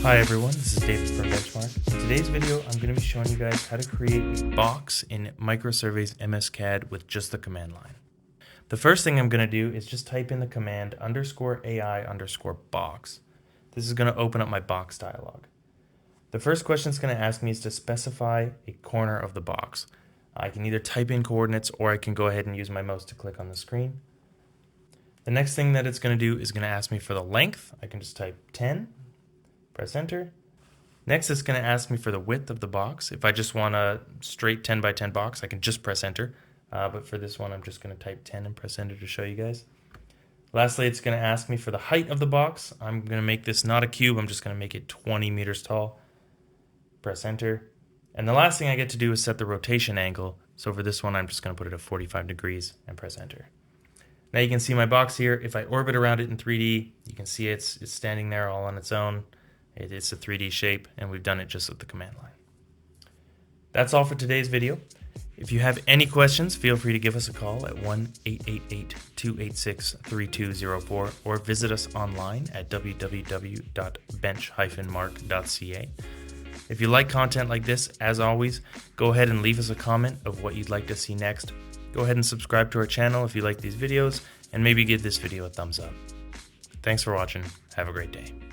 Hi everyone, this is David from Benchmark. In today's video, I'm going to be showing you guys how to create a box in MicroSurvey's MSCAD with just the command line. The first thing I'm going to do is just type in the command _AI_box. This is going to open up my box dialog. The first question it's going to ask me is to specify a corner of the box. I can either type in coordinates or I can go ahead and use my mouse to click on the screen. The next thing that it's going to do is going to ask me for the length. I can just type 10. Press enter. Next, it's going to ask me for the width of the box. If I just want a straight 10 by 10 box, I can just press enter. But for this one, I'm just going to type 10 and press enter to show you guys. Lastly, it's going to ask me for the height of the box. I'm going to make this not a cube. I'm just going to make it 20 meters tall. Press enter. And the last thing I get to do is set the rotation angle. So for this one, I'm just going to put it at 45 degrees and press enter. Now you can see my box here. If I orbit around it in 3D, you can see it's standing there all on its own. It's a 3D shape, and we've done it just with the command line. That's all for today's video. If you have any questions, feel free to give us a call at 1-888-286-3204 or visit us online at www.bench-mark.ca. If you like content like this, as always, go ahead and leave us a comment of what you'd like to see next. Go ahead and subscribe to our channel if you like these videos, and maybe give this video a thumbs up. Thanks for watching. Have a great day.